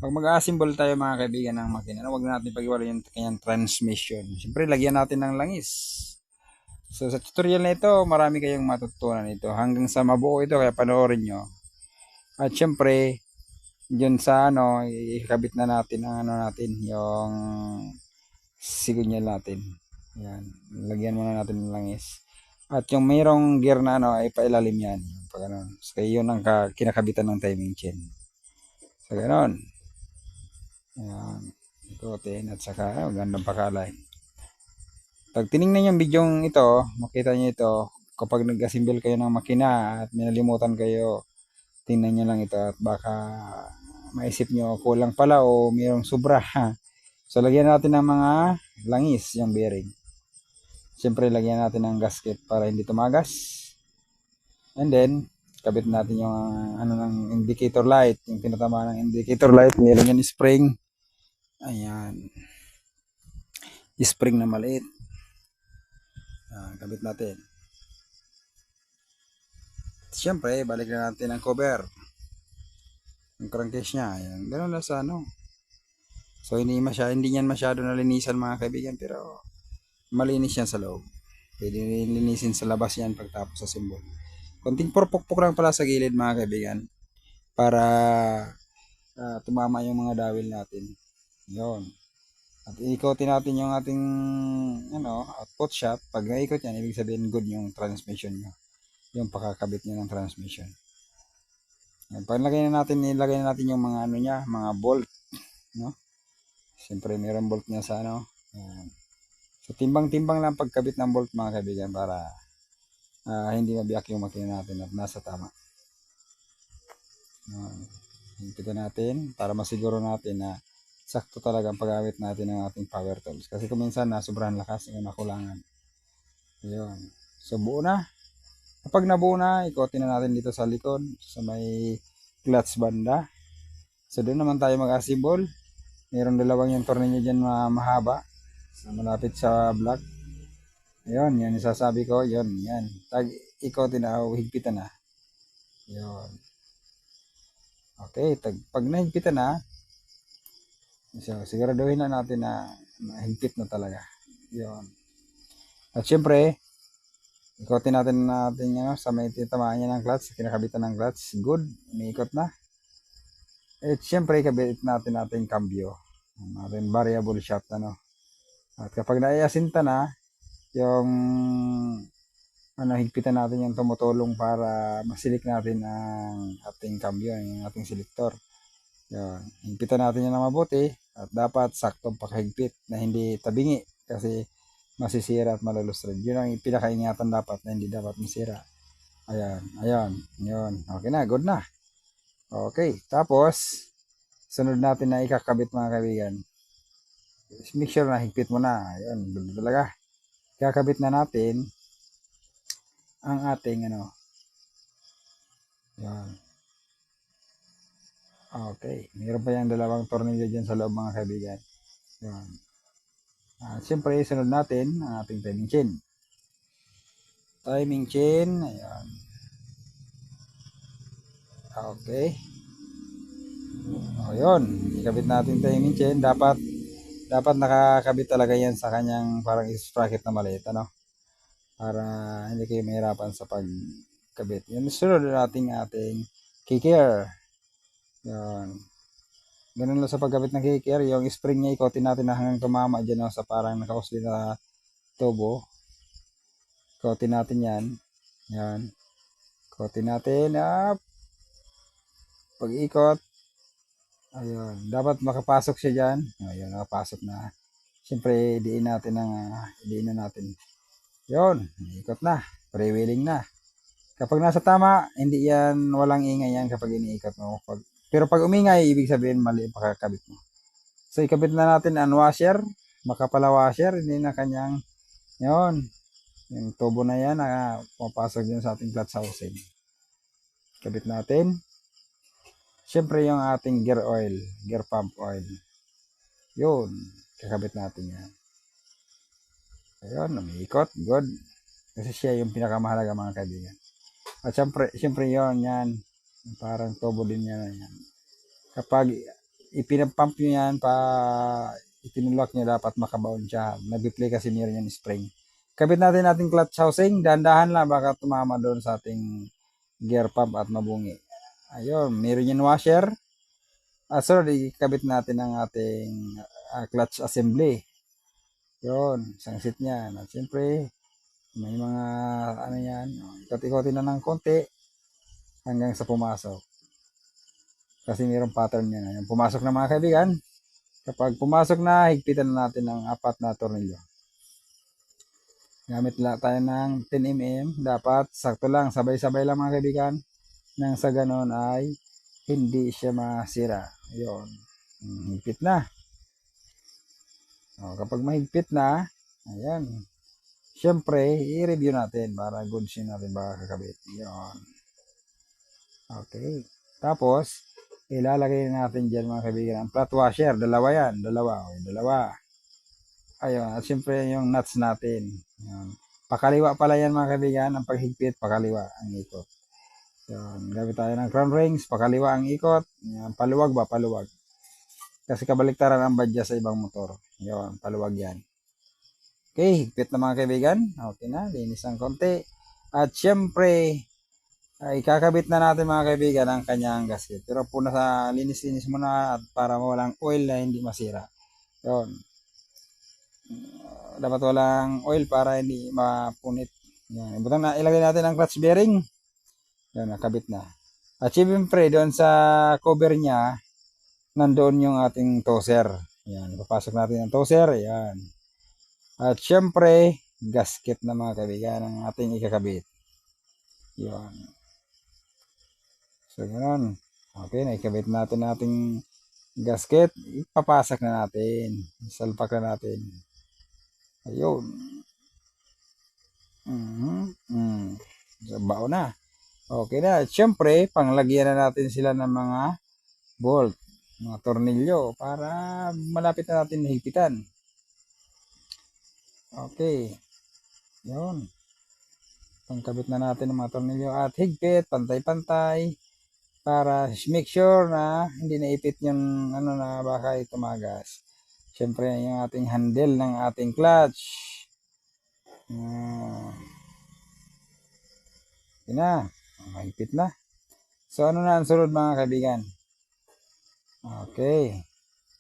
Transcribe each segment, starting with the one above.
Pag mag-assemble tayo mga kaibigan ng makina, huwag natin pag-iwala yung kanyang transmission. Siyempre, lagyan natin ng langis. So, sa tutorial na ito, marami kayong matutunan ito. Hanggang sa mabuo ito, kaya panoorin nyo. At siyempre, dyan sa ikabit na natin ang natin, yung sigunyal natin. Yan. Lagyan muna natin ng langis. At yung mayroong gear na ay pailalim yan. Pag ganun. So, yun ang kinakabitan ng timing chain. So, ganun. Ayan. Ikotin at saka magandang pakalay. Pag tinignan yung video ito, makita nyo ito, kapag nag-assemble kayo ng makina at minalimutan kayo, tingnan nyo lang ito at baka maisip nyo kulang pala o mayroong sobra. So lagyan natin ng mga langis yung bearing. Siyempre lagyan natin ng gasket para hindi tumagas. And then, kabit natin yung ng indicator light, yung tinatama ng indicator light, meron yung spring. Ayan. Spring na maliit. Kabit natin. Siyempre, balik na natin ang cover. Yung crankcase niya. Ayan. Ganun lang sa So, hindi niyan masyado nalinisan mga kaibigan. Pero, malinis yan sa loob. Pwede linisin sa labas yan pagtapos sa simbol. Konting purpok-pok lang pala sa gilid mga kaibigan. Para tumama yung mga dawil natin. Yun. At ikotin natin yung ating output shot. Pag naikot yan, ibig sabihin good yung transmission nyo. Yung pakakabit niya ng transmission. Yan, ilagay na natin yung mga mga bolt, no? Siyempre mayroong bolt niya sa Yan. So timbang-timbang lang pagkabit ng bolt mga kaibigan para hindi mabiyak yung makina natin at nasa tama. Himpitan natin para masiguro natin na sakto talaga ang paggamit natin ng ating power tools. Kasi kung minsan sobrang lakas yung nakulangan. Yun. So buo na. Kapag nabuo na, ikotin na natin dito sa likod, sa may clutch banda. So doon naman tayo mag-assemble. Mayroong dalawang yung tornilyo dyan na mahaba. Malapit sa block. Ayun, yan isasabi ko. Yun, yan. Ikotin na, higpitan na. Yun. Okay, pag nahigpitan na, so, siguraduhin na natin na higpit na talaga. Yun. At syempre, ikotin natin sa may titamaan niya ng clutch, kinakabitan ng clutch. Good, umiikot na. At syempre, ikabit natin ating cambio. Ating variable shaft, At kapag naiasinta na, yung higpitan natin yung tumutulong para masilik natin ang ating cambio, yung ating selector. Yun. Higpitan natin yan na mabuti at dapat saktong pakahigpit na hindi tabingi kasi masisira at malulusred. Yun ang pinakaingatan dapat na hindi dapat masira. Ayan. Yun. Okay na, good na. Okay, tapos sunod natin na ikakabit mga kaibigan. Make sure na higpit mo na. Ayan, good talaga. Ikakabit na natin ang ating Yan. Okay. Mayroon pa yung dalawang tornilyo dyan sa loob mga kaibigan. Yan. Siyempre, sunod natin ang ating timing chain. Timing chain. Ayan. Okay. O yun. Ikabit natin timing chain. Dapat nakakabit talaga yan sa kanyang parang sprocket na maliit. Para hindi kayo mahirapan sa pagkabit. Yan, sunod natin ating kicker. Yan. Ganun lang sa pagkabit ng kicker. Yung spring niya, ikotin natin na hanggang tumama dyan sa parang nakausli na tubo. Ikotin natin yan. Yan. Ikotin natin. Up. Pag-ikot. Ayun. Dapat makapasok siya dyan. Ayun, nakapasok na. Siyempre, diin na natin. Yun, ikot na, pre-wheeling na. Kapag nasa tama, hindi yan, walang ingay yan kapag iniikot mo. Pero pag umingay, ibig sabihin mali ang pakakabit mo. So, ikabit na natin ang washer, makapala washer, hindi na kanyang, yun, yung tubo na yan, pumapasok din sa ating clutch housing. Ikabit natin. Siyempre, yung ating gear pump oil. Yun, kakabit natin yan. Ayun, umiikot. Good. Kasi siya yung pinakamahalaga mga kaibigan. At syempre yan. Parang tubo din yan. Kapag ipinapump nyo yan itinulak nyo, dapat makabaon siya. Nag-play kasi meron yung spring. Kabit natin ating clutch housing, dahan-dahan lang baka tumama doon sa ating gear pump at mabungi. Ayun, meron yung washer. Sorry, ikabit natin ang ating clutch assembly. Yun, isang seat niyan. At siyempre, may mga ano yan, ikot-ikotin na ng konti hanggang sa pumasok. Kasi mayroong pattern yan. Ayun, pumasok na mga kaibigan. Kapag pumasok na, higpitan na natin ang 4 na tornilyo. Gamit lang tayo ng 10mm. Dapat sakto lang, sabay-sabay lang mga kaibigan. Nang sa ganon ay hindi siya masira. Ayun. Higpit na. Kapag mahigpit na, ayan. Siyempre, i-review natin para good siya natin baka kakabit. Ayun. Okay. Tapos, ilalagay natin dyan mga kaibigan ang flat washer. Dalawa yan. Dalawa. Okay, dalawa. Ayun. At siyempre yung nuts natin. Ayun. Pakaliwa pala yan mga kaibigan. Ang paghigpit, pakaliwa ang ikot. Ayun. Gamit tayo ng crown rings. Pakaliwa ang ikot. Ayun. Paluwag ba? Paluwag. Kasi kabaliktaran ang badya sa ibang motor. Ayun. Paluwag yan. Okay. Higpit na mga kaibigan. Okay na. Linis ng konti. At siyempre, ikakabit na natin mga kaibigan ang kanyang gasket. Pero po nasa linis-linis muna at para walang oil na hindi masira. Yun. Dapat walang oil para hindi mapunit. Yan. Ibutang na ilagay natin ang clutch bearing. Yan, nakabit na. At siyempre doon sa cover niya, nandoon yung ating toser. Yan, papasok natin ang toser. Yan. At siyempre, gasket na mga kaibigan ang ating ikakabit. Yan. So, ganoon. Okay, naikabit natin ating gasket. Ipapasak na natin. Salpak na natin. Ayun. So, bao na. Okay na. At syempre, panglagyan na natin sila ng mga bolt, mga tornilyo para malapit na natin higpitan. Okay. Yun. Pangkabit na natin ng mga tornilyo at higpit, pantay-pantay para make sure na hindi naipit yung ano na baka tumagas. Siyempre yung ating handle ng ating clutch. Yun na. Mahigpit na. So ano na ang sunod mga kaibigan? Okay.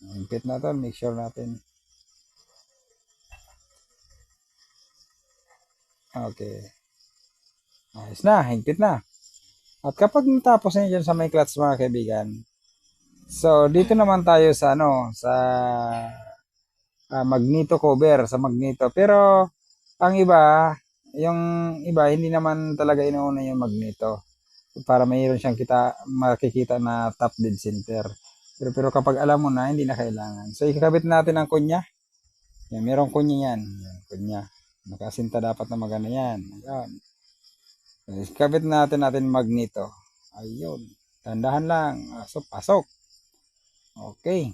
Mahigpit na to. Make sure natin. Okay. Ayos na. Higpit na. At kapag natapos na dyan sa may clutch mga kaibigan, so dito naman tayo sa ano, sa magneto cover, sa magneto. Pero ang iba, yung iba hindi naman talaga inuuna yung magneto para mayroon siyang makikita na top dead center. Pero kapag alam mo na, hindi na kailangan. So ikakabit natin ang kunya. Yan, merong kunya yan. Yan, kunya. Nakasinta dapat na magana yan. Ayan. Ikakabit natin magneto. Ayun. Tandahan lang. So, pasok. Okay.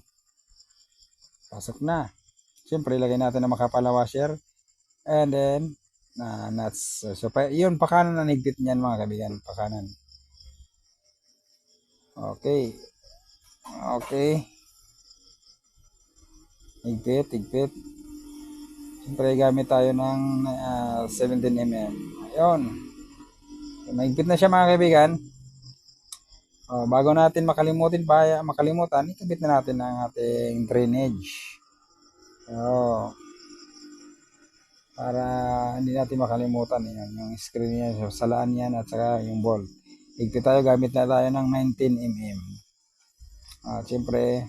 Pasok na. Siyempre, ilagay natin ang makapala washer. And then, nuts. So, yun, pakanan ang higpit niyan mga kaibigan. Pakanan. Okay. Okay. Higpit. Siyempre, gamit tayo ng 17mm. Ayun. So, mahigpit na siya mga kaibigan. Bago natin makalimutan, ikabit na natin ang ating drainage. Para hindi natin makalimutan yan, yung screen niya, so, salaan yan at saka yung bolt. Higpit tayo, gamit na tayo ng 19mm. Siyempre,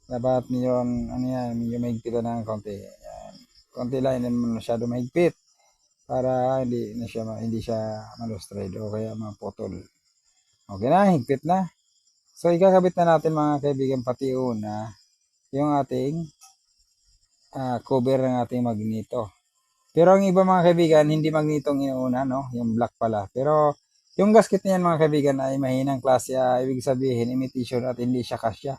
dapat yun, ano yan, medyo mahigpitan ng konti. Yan. Konti lang, hindi masyado mahigpit para hindi siya malustrade o kaya maputol. Okay na, higpit na. So, ikakabit na natin mga kaibigan pati una yung ating cover ng ating magneto. Pero ang iba mga kaibigan, hindi magnetong inuuna, no? Yung black pala. Pero yung gasket niyan mga kaibigan ay mahinang klase. Ibig sabihin, imitation at hindi siya kasya.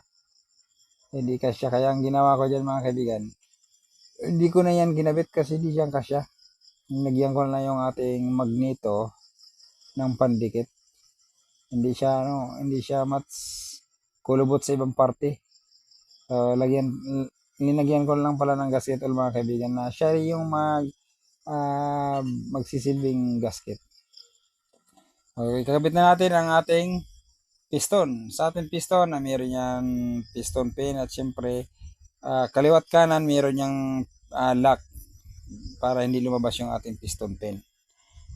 Hindi kasya. Kaya ang ginawa ko dyan mga kaibigan, hindi ko na yan ginabit kasi hindi siya kasya. Nagyan ko na yung ating magneto ng pandikit. Hindi siya kulubot sa ibang parte. So, linagyan ko lang pala ng gasket oil mga kaibigan na siya yung magsisilbing gasket. Okay, kakabit na natin ang ating piston. Sa ating piston, meron yan piston pin at syempre kaliwat kanan meron yung lock para hindi lumabas yung ating piston pin.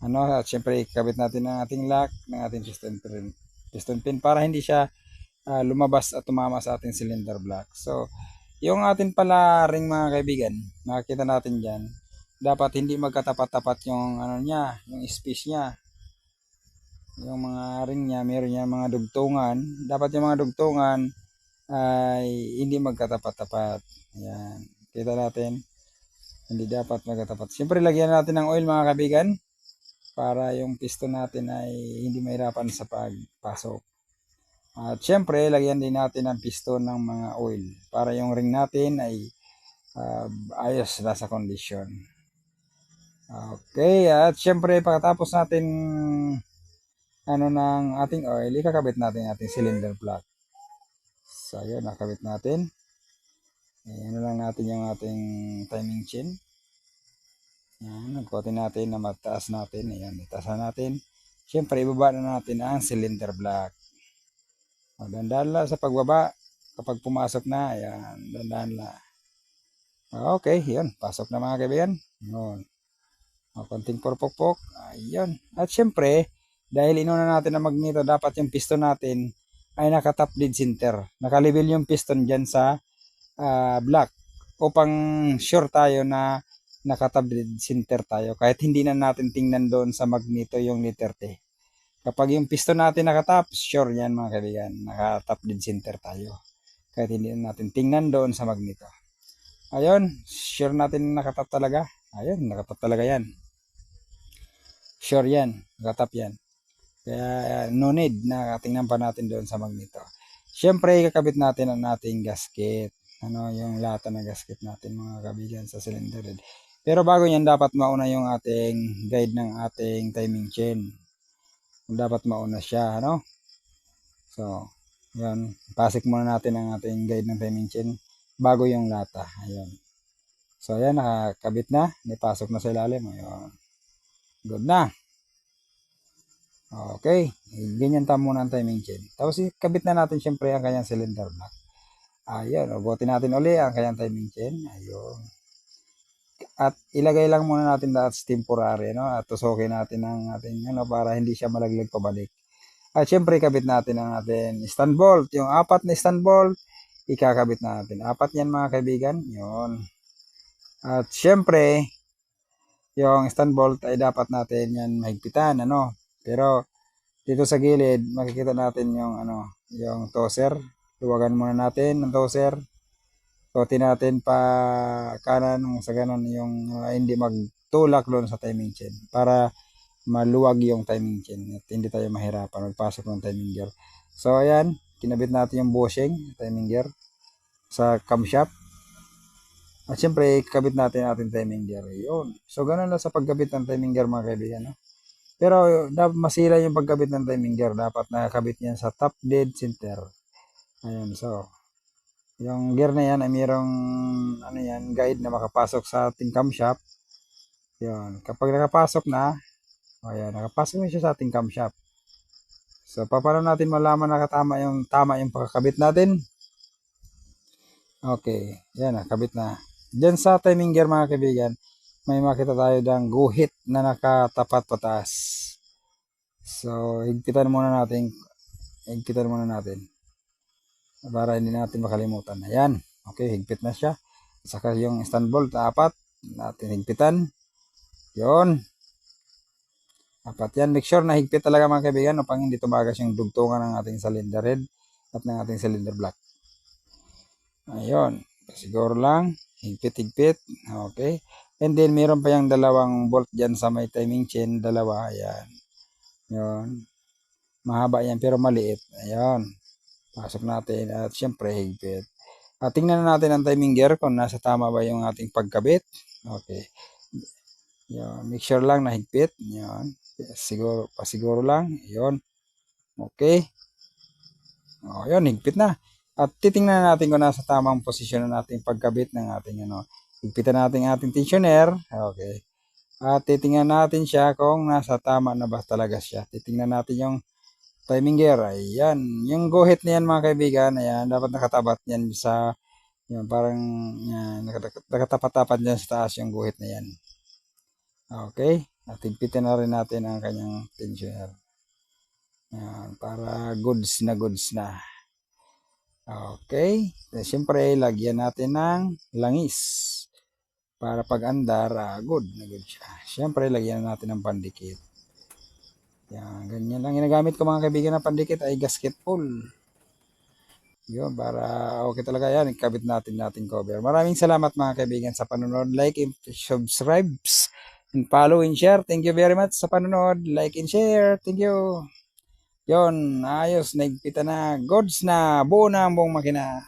At syempre ikabit natin ang ating lock ng ating piston pin para hindi siya lumabas at tumama sa ating cylinder block. So, yung atin pala ring mga kaibigan, makikita natin dyan, dapat hindi magkatapat-tapat yung niya, yung space niya. Yung mga ring niya, meron niya mga dugtungan. Dapat yung mga dugtungan ay hindi magkatapat-tapat. Ayan. Kita natin, hindi dapat magkatapat. Siyempre, lagyan natin ng oil mga kaibigan para yung piston natin ay hindi mahirapan sa pagpasok. At syempre, lagyan din natin ng piston ng mga oil para yung ring natin ay ayos na sa kondisyon. Okay, at syempre pagkatapos natin ng ating oil, ikakabit natin ating cylinder block. So, yun, nakabit natin. Lang natin yung ating timing chain. Yan, nagkotin natin na mataas natin. Ayan, itaas natin. Syempre, ibaba na natin ang cylinder block. Dandan lang sa pagbaba. Kapag pumasok na, ayan, dandan lang. Okay, yun. Pasok na mga kaibigan. Yun. Konting purpok-pok. Ayun. At syempre, dahil inuna natin ang magneto, dapat yung piston natin ay naka-top dead center. Naka-level yung piston dyan sa block upang sure tayo na naka-top dead center tayo. Kahit hindi na natin tingnan doon sa magneto yung letter T. Kapag yung piston natin naka-top, sure yan mga kaibigan. Naka-top dead center tayo. Kahit hindi na natin tingnan doon sa magneto. Ayun, sure natin nakatap talaga. Ayun, nakatap talaga yan. Sure yan, nakatap yan. Kaya no need na tingnan pa natin doon sa magneto. Siyempre, kakabit natin ang ating gasket. Yung lata ng gasket natin mga kaibigan sa cylinder head. Pero bago yan, dapat mauna yung ating guide ng ating timing chain. Dapat mauna siya, So, yan. Pasik muna natin ang ating guide ng timing chain bago yung lata. Ayun. So, ayan, nakakabit na. Napasok na sa ilalim. Ayun. Good na. Okay. Ganyan muna ang timing chain. Tapos, ikabit na natin syempre ang kanyang cylinder block. Ayun. Ugutin natin uli ang kanyang timing chain. Ayun. At ilagay lang muna natin that's temporary, At tusukin natin ang ating, para hindi siya malaglag pabalik. At syempre, ikabit natin ang ating stand bolt. Yung 4 na stand bolt, ikakabit natin. 4 yan mga kaibigan. Yun. At syempre, yung stand bolt ay dapat natin yan mahigpitan, Pero dito sa gilid, makikita natin yung yung toser. Luwagan muna natin ng toser. Kotin natin pa kanan sa ganun yung hindi magtulak doon sa timing chain para maluwag yung timing chain at hindi tayo mahirapan magpasok ng timing gear. So ayan, kinabit natin yung bushing, timing gear sa camshaft. At syempre, kabit natin ating timing gear. Yun. So, ganun lang sa pagkabit ng timing gear mga kaibigan. Pero, masira yung pagkabit ng timing gear. Dapat nakakabit yan sa top dead center. Ayan. So, yung gear na yan ay mayroong guide na makapasok sa ating camshaft. Yun. Kapag nakapasok na, ayan, nakapasok na siya sa ating camshaft. So, paano natin malaman na tama yung pagkakabit natin? Okay. Yan, nakabit na. Diyan sa timing gear mga kaibigan, may makita tayo ng guhit na nakatapat pataas. So, higpitan muna natin. Para hindi natin makalimutan. Ayan. Okay, higpit na siya. Saka yung stand bolt, 4. Natin higpitan. Yun. 4 yan. Make sure na higpit talaga mga kaibigan upang hindi tumagas yung dugtungan ng ating cylinder head at ng ating cylinder block. Ayun. Siguro lang. Higpit. Okay. And then, meron pa yung dalawang bolt dyan sa may timing chain. Dalawa. Ayan. Yun. Mahaba yan pero maliit. Ayan. Pasok natin. At syempre, higpit. At tingnan na natin ang timing gear kung nasa tama ba yung ating pagkabit. Okay. Yun. Make sure lang na higpit. Yun. Pasiguro lang. Yun. Okay. Yun. Higpit na. At titingnan natin kung nasa tamang posisyon na natin pagkabit ng ating higpitan natin ating tensioner. Okay. At titingnan natin siya kung nasa tama na ba talaga siya. Titingnan natin yung timing gear. Ayan. Yung guhit na yan mga kaibigan. Ayan. Dapat nakatapat yan sa yan, parang yan, nakatapat-tapat dyan sa taas yung guhit na yan. Okay. At higpitan na rin natin ang kanyang tensioner. Yan, para goods na. Okay. Siyempre, lagyan natin ng langis. Para pag andar, good na good siya. Siyempre, lagyan natin ng pandikit. Yan, ganyan lang ginagamit ko mga kaibigan na pandikit ay gasket pull. Yun, para okay talaga yan. Ikabit natin cover. Maraming salamat mga kaibigan sa panonood. Like and subscribe and follow and share. Thank you very much sa panonood. Like and share. Thank you. Yon, ayos, naigpita na. Goods na. Buo na ang buong makina.